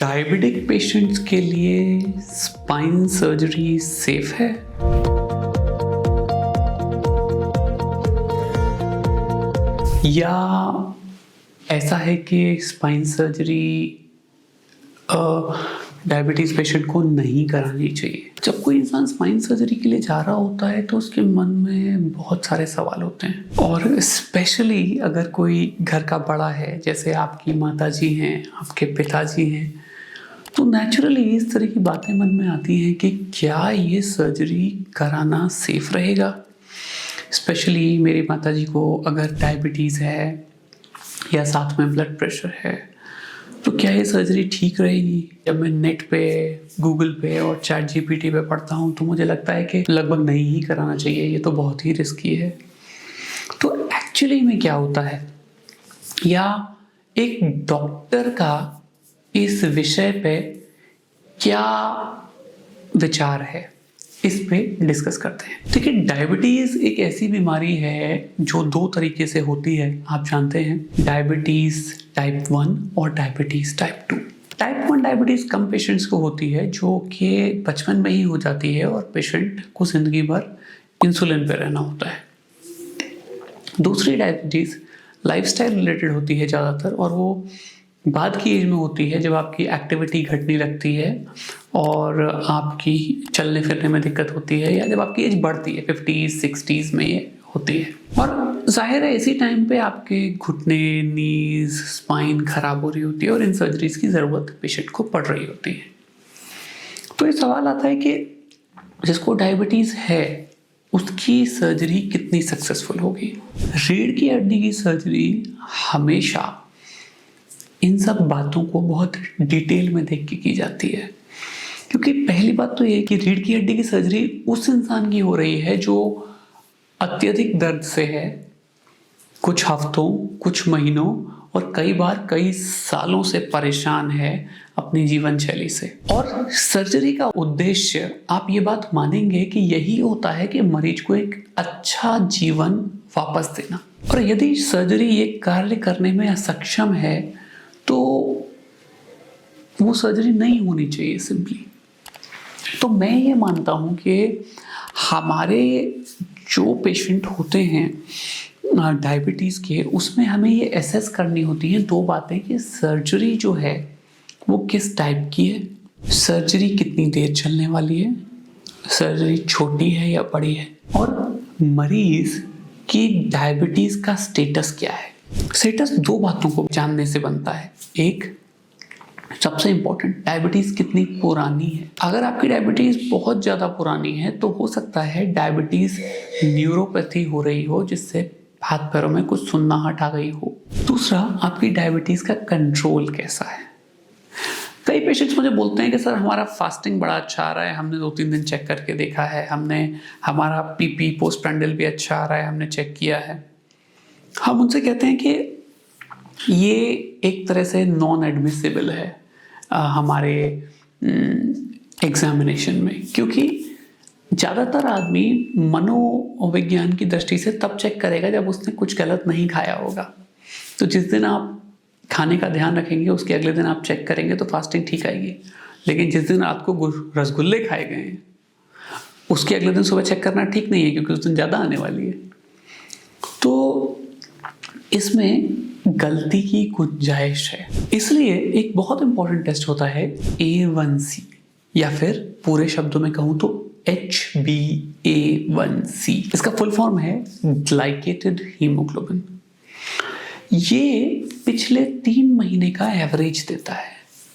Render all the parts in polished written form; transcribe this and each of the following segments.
Diabetic patients के लिए spine surgery safe है? या ऐसा है कि स्पाइन सर्जरी डायबिटीज़ पेशेंट को नहीं करानी चाहिए? जब कोई इंसान स्पाइन सर्जरी के लिए जा रहा होता है तो उसके मन में बहुत सारे सवाल होते हैं, और स्पेशली अगर कोई घर का बड़ा है, जैसे आपकी माताजी हैं, आपके पिताजी हैं, तो नेचुरली इस तरह की बातें मन में आती हैं कि क्या ये सर्जरी कराना सेफ रहेगा। स्पेशली मेरी माताजी को अगर डायबिटीज़ है या साथ में ब्लड प्रेशर है, तो क्या ये सर्जरी ठीक रहेगी? जब मैं नेट पे, गूगल पे और चैट जीपीटी पे पढ़ता हूँ तो मुझे लगता है कि लगभग नहीं ही कराना चाहिए, ये तो बहुत ही रिस्की है। तो एक्चुअली में क्या होता है, या एक डॉक्टर का इस विषय पे क्या विचार है, इस पे डिस्कस करते हैं। देखिए, डायबिटीज़ एक ऐसी बीमारी है जो दो तरीके से होती है, आप जानते हैं, डायबिटीज़ टाइप 1 और डायबिटीज़ टाइप 2। टाइप 1 डायबिटीज़ कम पेशेंट्स को होती है, जो कि बचपन में ही हो जाती है और पेशेंट को ज़िंदगी भर इंसुलिन पे रहना होता है। दूसरी डायबिटीज़ लाइफस्टाइल रिलेटेड होती है ज़्यादातर, और वो बाद की एज में होती है, जब आपकी एक्टिविटी घटने लगती है और आपकी चलने फिरने में दिक्कत होती है, या जब आपकी एज बढ़ती है 50s 60s में ये होती है। और जाहिर है इसी टाइम पे आपके घुटने, नीज, स्पाइन खराब हो रही होती है और इन सर्जरीज की ज़रूरत पेशेंट को पड़ रही होती है। तो ये सवाल आता है कि जिसको डायबिटीज़ है उसकी सर्जरी कितनी सक्सेसफुल होगी। रीढ़ की हड्डी की सर्जरी हमेशा इन सब बातों को बहुत डिटेल में देख के की जाती है, क्योंकि पहली बात तो ये कि रीढ़ की हड्डी की सर्जरी उस इंसान की हो रही है जो अत्यधिक दर्द से है, कुछ हफ्तों, कुछ महीनों और कई बार कई सालों से परेशान है अपनी जीवन शैली से। और सर्जरी का उद्देश्य, आप ये बात मानेंगे कि यही होता है कि मरीज को एक अच्छा जीवन वापस देना। और यदि सर्जरी ये कार्य करने में असक्षम है तो वो सर्जरी नहीं होनी चाहिए सिंपली। तो मैं ये मानता हूँ कि हमारे जो पेशेंट होते हैं डायबिटीज़ के, उसमें हमें ये एसेस करनी होती हैं दो बातें, कि सर्जरी जो है वो किस टाइप की है, सर्जरी कितनी देर चलने वाली है, सर्जरी छोटी है या बड़ी है, और मरीज़ की डायबिटीज़ का स्टेटस क्या है। स्टेटस दो बातों को जानने से बनता है। एक, सबसे इंपॉर्टेंट, डायबिटीज़ कितनी पुरानी है। अगर आपकी डायबिटीज़ बहुत ज़्यादा पुरानी है तो हो सकता है डायबिटीज़ न्यूरोपैथी हो रही हो, जिससे हाथ पैरों में कुछ सुन्नाहट आ गई हो। दूसरा, आपकी डायबिटीज़ का कंट्रोल कैसा है। कई पेशेंट्स मुझे बोलते हैं कि सर हमारा फास्टिंग बड़ा अच्छा आ रहा है, हमने 2-3 दिन चेक करके देखा है, हमारा पीपी पोस्ट प्रैंडिल भी अच्छा आ रहा है, हमने चेक किया है। हम उनसे कहते हैं कि ये एक तरह से नॉन एडमिसिबल है हमारे एग्जामिनेशन में, क्योंकि ज़्यादातर आदमी मनोविज्ञान की दृष्टि से तब चेक करेगा जब उसने कुछ गलत नहीं खाया होगा। तो जिस दिन आप खाने का ध्यान रखेंगे उसके अगले दिन आप चेक करेंगे तो फास्टिंग ठीक आएगी। लेकिन जिस दिन रात को रसगुल्ले खाए गए हैं उसके अगले दिन सुबह चेक करना ठीक नहीं है, क्योंकि उस दिन ज़्यादा आने वाली है। तो इसमें गलती की गुंजाइश है। इसलिए एक बहुत इंपॉर्टेंट टेस्ट होता है A1C, या फिर पूरे शब्दों में कहूँ तो HbA1c। इसका फुल फॉर्म है ग्लाइकेटेड हीमोग्लोबिन। ये पिछले 3 महीने का एवरेज देता है।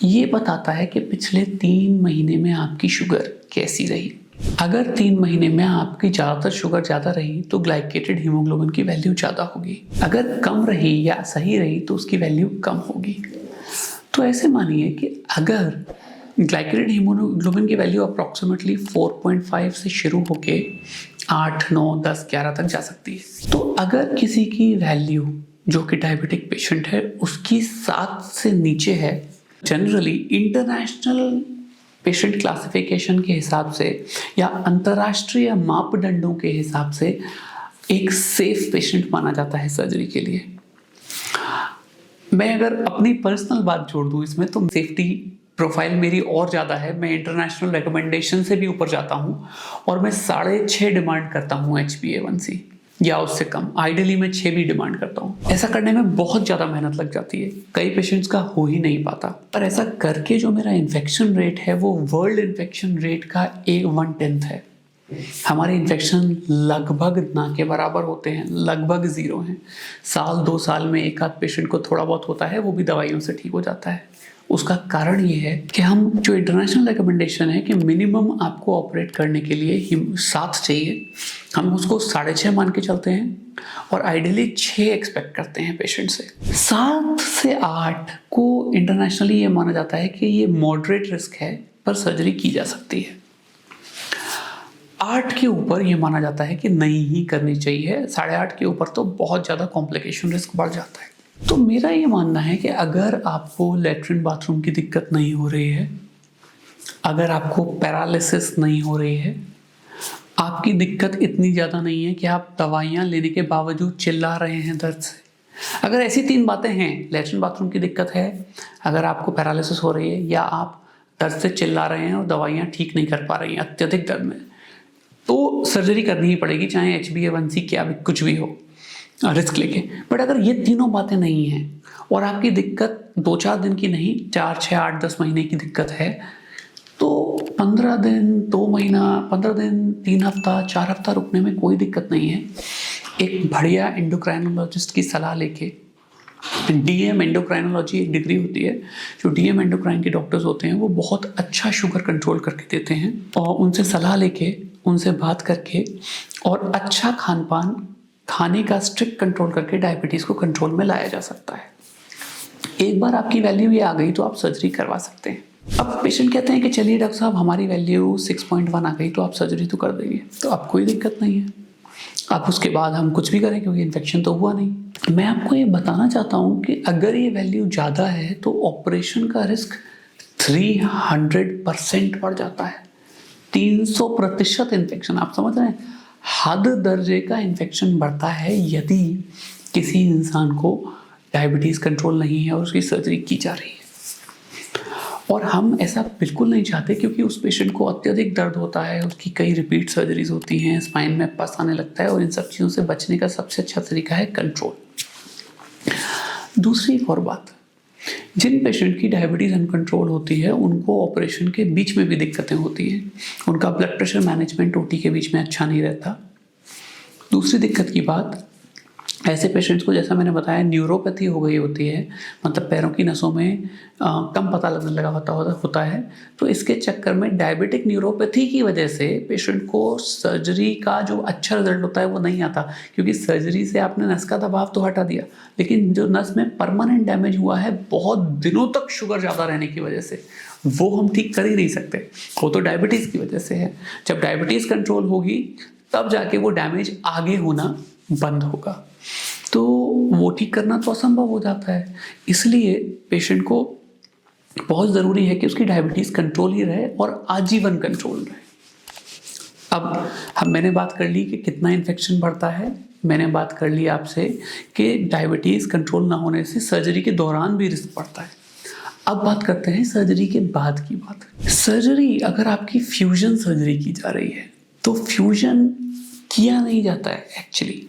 ये बताता है कि पिछले 3 महीने में आपकी शुगर कैसी रही। अगर 3 महीने में आपकी ज़्यादातर शुगर ज़्यादा रही तो ग्लाइकेटेड हीमोग्लोबिन की वैल्यू ज़्यादा होगी। अगर कम रही या सही रही तो उसकी वैल्यू कम होगी। तो ऐसे मानिए कि अगर ग्लाइकेटेड हीमोग्लोबिन की वैल्यू अप्रॉक्सीमेटली 4.5 से शुरू होके 8, 9, 10, 11 तक जा सकती है। तो अगर किसी की वैल्यू, जो कि डायबिटिक पेशेंट है, उसकी 7 से नीचे है, जनरली इंटरनेशनल पेशेंट क्लासिफिकेशन के हिसाब से या अंतर्राष्ट्रीय मापदंडों के हिसाब से एक सेफ पेशेंट माना जाता है सर्जरी के लिए। मैं अगर अपनी पर्सनल बात जोड़ दूं इसमें, तो सेफ्टी प्रोफाइल मेरी और ज़्यादा है, मैं इंटरनेशनल रिकमेंडेशन से भी ऊपर जाता हूँ और मैं 6.5 डिमांड करता हूँ HbA1c या उससे कम। आइडियली मैं 6 भी डिमांड करता हूँ। ऐसा करने में बहुत ज़्यादा मेहनत लग जाती है, कई पेशेंट्स का हो ही नहीं पाता। पर ऐसा करके जो मेरा इन्फेक्शन रेट है वो वर्ल्ड इन्फेक्शन रेट का 1/10 है। हमारे इन्फेक्शन लगभग ना के बराबर होते हैं, लगभग 0 हैं। साल 2 साल में एक आध पेशेंट को थोड़ा बहुत होता है, वो भी दवाइयों से ठीक हो जाता है। उसका कारण ये है कि हम जो इंटरनेशनल रिकमेंडेशन है कि मिनिमम आपको ऑपरेट करने के लिए 7 चाहिए, हम उसको 6.5 मान के चलते हैं और आइडियली 6 एक्सपेक्ट करते हैं पेशेंट से। 7 से 8 को इंटरनेशनली ये माना जाता है कि ये मॉडरेट रिस्क है पर सर्जरी की जा सकती है। 8 के ऊपर ये माना जाता है कि नहीं ही करनी चाहिए, 8.5 के ऊपर तो बहुत ज़्यादा कॉम्प्लिकेशन रिस्क बढ़ जाता है। तो मेरा ये मानना है कि अगर आपको लैट्रिन बाथरूम की दिक्कत नहीं हो रही है, अगर आपको पैरालिसिस नहीं हो रही है, आपकी दिक्कत इतनी ज़्यादा नहीं है कि आप दवाइयाँ लेने के बावजूद चिल्ला रहे हैं दर्द से, अगर ऐसी 3 बातें हैं, लैट्रिन बाथरूम की दिक्कत है, अगर आपको पैरालिसिस हो रही है या आप दर्द से चिल्ला रहे हैं और दवाइयाँ ठीक नहीं कर पा रही हैं अत्यधिक दर्द में, तो सर्जरी करनी ही पड़ेगी, चाहे HbA1c क्या भी कुछ भी हो, रिस्क लेके। बट अगर ये तीनों बातें नहीं हैं और आपकी दिक्कत 2-4 दिन की नहीं, 4, 6, 8, 10 महीने की दिक्कत है, तो 15 दिन, 2 महीना, 15 दिन, 3 हफ्ता, 4 हफ्ता रुकने में कोई दिक्कत नहीं है। एक बढ़िया एंडोक्राइनोलॉजिस्ट की सलाह लेके, DM एंडोक्राइनोलॉजी एक डिग्री होती है, जो DM एंडोक्राइन के डॉक्टर्स होते हैं वो बहुत अच्छा शुगर कंट्रोल करके देते हैं, और उनसे सलाह लेके, उनसे बात करके और अच्छा खान पान खाने का स्ट्रिक्ट कंट्रोल करके डायबिटीज़ को कंट्रोल में लाया जा सकता है। एक बार आपकी वैल्यू ये आ गई तो आप सर्जरी करवा सकते हैं। अब पेशेंट कहते हैं कि चलिए डॉक्टर साहब हमारी वैल्यू 6.1 आ गई तो आप सर्जरी तो कर देंगे, तो अब कोई दिक्कत नहीं है, अब उसके बाद हम कुछ भी करें क्योंकि इन्फेक्शन तो हुआ नहीं। मैं आपको ये बताना चाहता हूँ कि अगर ये वैल्यू ज़्यादा है तो ऑपरेशन का रिस्क 300% बढ़ जाता है। 300% इन्फेक्शन, आप समझ रहे हैं, हद दर्जे का इन्फेक्शन बढ़ता है यदि किसी इंसान को डायबिटीज़ कंट्रोल नहीं है और उसकी सर्जरी की जा रही है। और हम ऐसा बिल्कुल नहीं चाहते क्योंकि उस पेशेंट को अत्यधिक दर्द होता है, उसकी कई रिपीट सर्जरीज होती हैं, स्पाइन में पस आने लगता है, और इन सब चीज़ों से बचने का सबसे अच्छा तरीका है कंट्रोल। दूसरी एक और बात, जिन पेशेंट की डायबिटीज़ अनकंट्रोल होती है उनको ऑपरेशन के बीच में भी दिक्कतें होती हैं, उनका ब्लड प्रेशर मैनेजमेंट OT के बीच में अच्छा नहीं रहता। दूसरी दिक्कत की बात, ऐसे पेशेंट्स को जैसा मैंने बताया न्यूरोपैथी हो गई होती है, मतलब पैरों की नसों में कम पता लगने लगा होता है, तो इसके चक्कर में डायबिटिक न्यूरोपैथी की वजह से पेशेंट को सर्जरी का जो अच्छा रिजल्ट होता है वो नहीं आता, क्योंकि सर्जरी से आपने नस का दबाव तो हटा दिया, लेकिन जो नस में परमानेंट डैमेज हुआ है बहुत दिनों तक शुगर ज़्यादा रहने की वजह से, वो हम ठीक कर ही नहीं सकते, वो तो डायबिटीज़ की वजह से है। जब डायबिटीज़ कंट्रोल होगी तब जाके वो डैमेज आगे होना बंद होगा, तो वो ठीक करना तो असंभव हो जाता है। इसलिए पेशेंट को बहुत ज़रूरी है कि उसकी डायबिटीज़ कंट्रोल ही रहे और आजीवन कंट्रोल रहे। अब मैंने बात कर ली कि कितना इन्फेक्शन बढ़ता है, मैंने बात कर ली आपसे कि डायबिटीज़ कंट्रोल ना होने से सर्जरी के दौरान भी रिस्क बढ़ता है। अब बात करते हैं सर्जरी के बाद की बात। सर्जरी अगर आपकी फ्यूजन सर्जरी की जा रही है तो फ्यूजन किया नहीं जाता है एक्चुअली,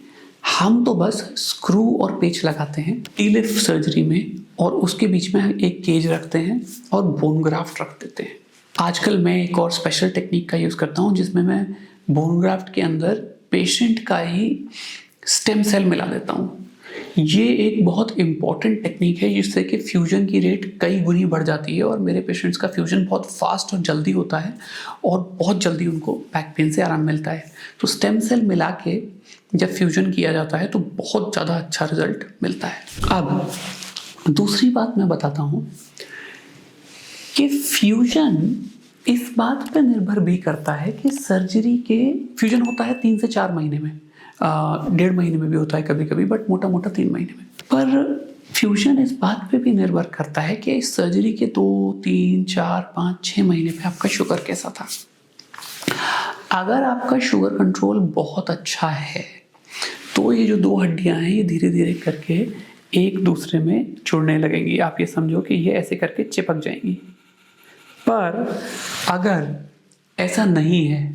हम तो बस स्क्रू और पेच लगाते हैं टी-लिफ सर्जरी में, और उसके बीच में एक केज रखते हैं और बोन ग्राफ्ट रख देते हैं। आजकल मैं एक और स्पेशल टेक्निक का यूज़ करता हूँ जिसमें मैं बोन ग्राफ्ट के अंदर पेशेंट का ही स्टेम सेल मिला देता हूँ। ये एक बहुत इम्पॉर्टेंट टेक्निक है जिससे कि फ्यूजन की रेट कई गुनी बढ़ जाती है, और मेरे पेशेंट्स का फ्यूजन बहुत फास्ट और जल्दी होता है और बहुत जल्दी उनको बैक पेन से आराम मिलता है। तो स्टेम सेल मिला के जब फ्यूजन किया जाता है तो बहुत ज़्यादा अच्छा रिजल्ट मिलता है। अब दूसरी बात मैं बताता हूँ कि फ्यूजन इस बात पर निर्भर भी करता है कि सर्जरी के फ्यूजन होता है 3 से 4 महीने में, 1.5 महीने में भी होता है कभी कभी, बट मोटा मोटा 3 महीने में। पर फ्यूजन इस बात पे भी निर्भर करता है कि इस सर्जरी के 2, 3, 4, 5, 6 महीने पे आपका शुगर कैसा था। अगर आपका शुगर कंट्रोल बहुत अच्छा है तो ये जो 2 हड्डियां हैं ये धीरे धीरे करके एक दूसरे में जुड़ने लगेंगी। आप ये समझो कि ये ऐसे करके चिपक जाएंगी, पर अगर ऐसा नहीं है,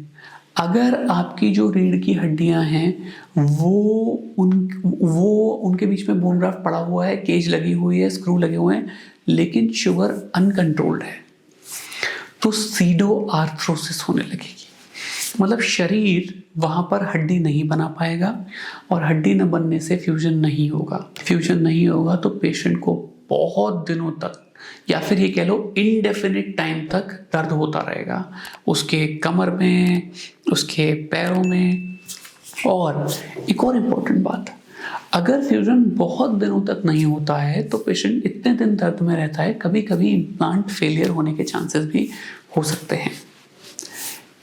अगर आपकी जो रीढ़ की हड्डियां हैं वो उनके बीच में बोन ग्राफ्ट पड़ा हुआ है, केज लगी हुई है, स्क्रू लगे हुए हैं, लेकिन शुगर अनकंट्रोल्ड है, तो सीडो आर्थ्रोसिस होने लगेगी। मतलब शरीर वहां पर हड्डी नहीं बना पाएगा, और हड्डी न बनने से फ्यूजन नहीं होगा। फ्यूजन नहीं होगा तो पेशेंट को बहुत दिनों तक, या फिर ये कह लो इनडेफिनिट टाइम तक दर्द होता रहेगा, उसके कमर में, उसके पैरों में। और एक और इम्पोर्टेंट बात, अगर फ्यूजन बहुत दिनों तक नहीं होता है तो पेशेंट इतने दिन दर्द में रहता है, कभी कभी इम्प्लांट फेलियर होने के चांसेस भी हो सकते हैं।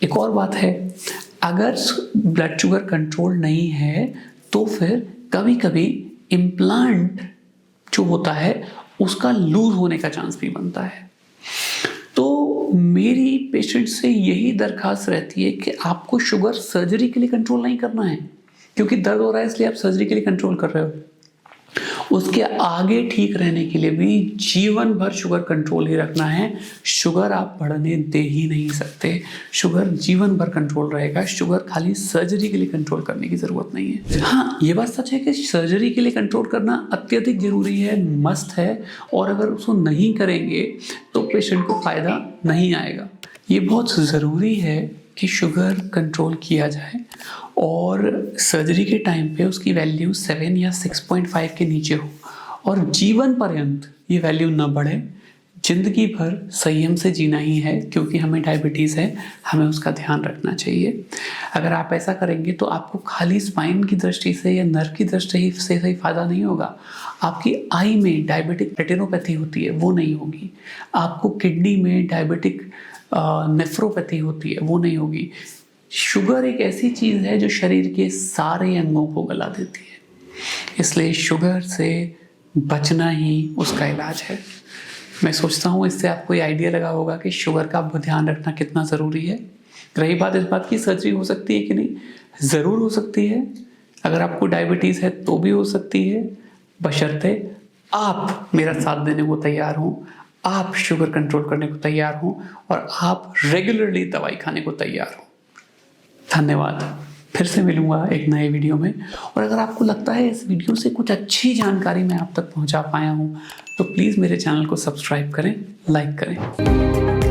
एक और बात है, अगर ब्लड शुगर कंट्रोल नहीं है तो फिर कभी कभी इम्प्लांट जो होता है उसका लूज होने का चांस भी बनता है। तो मेरी पेशेंट से यही दरखास्त रहती है कि आपको शुगर सर्जरी के लिए कंट्रोल नहीं करना है, क्योंकि दर्द हो रहा है इसलिए आप सर्जरी के लिए कंट्रोल कर रहे हो। उसके आगे ठीक रहने के लिए भी जीवन भर शुगर कंट्रोल ही रखना है। शुगर आप बढ़ने दे ही नहीं सकते, शुगर जीवन भर कंट्रोल रहेगा। शुगर खाली सर्जरी के लिए कंट्रोल करने की जरूरत नहीं है। हाँ, ये बात सच है कि सर्जरी के लिए कंट्रोल करना अत्यधिक जरूरी है, मस्ट है, और अगर उसको नहीं करेंगे तो पेशेंट को फायदा नहीं आएगा। ये बहुत ज़रूरी है कि शुगर कंट्रोल किया जाए और सर्जरी के टाइम पे उसकी वैल्यू 7 या 6.5 के नीचे हो, और जीवन पर्यंत ये वैल्यू न बढ़े। जिंदगी भर संयम से जीना ही है, क्योंकि हमें डायबिटीज़ है, हमें उसका ध्यान रखना चाहिए। अगर आप ऐसा करेंगे तो आपको खाली स्पाइन की दृष्टि से या नर्व की दृष्टि से ही फायदा नहीं होगा। आपकी आई में डायबिटिक रेटिनोपैथी होती है, वो नहीं होगी। आपको किडनी में डायबिटिक नेफ्रोपैथी होती है, वो नहीं होगी। शुगर एक ऐसी चीज़ है जो शरीर के सारे अंगों को गला देती है, इसलिए शुगर से बचना ही उसका इलाज है। मैं सोचता हूँ इससे आपको ये आइडिया लगा होगा कि शुगर का ध्यान रखना कितना ज़रूरी है। रही बात इस बात की सर्जरी हो सकती है कि नहीं, ज़रूर हो सकती है। अगर आपको डायबिटीज़ है तो भी हो सकती है, बशर्ते आप मेरा साथ देने को तैयार हों, आप शुगर कंट्रोल करने को तैयार हों, और आप रेगुलरली दवाई खाने को तैयार हों। धन्यवाद। फिर से मिलूंगा एक नए वीडियो में। और अगर आपको लगता है इस वीडियो से कुछ अच्छी जानकारी मैं आप तक पहुंचा पाया हूं, तो प्लीज़ मेरे चैनल को सब्सक्राइब करें, लाइक करें।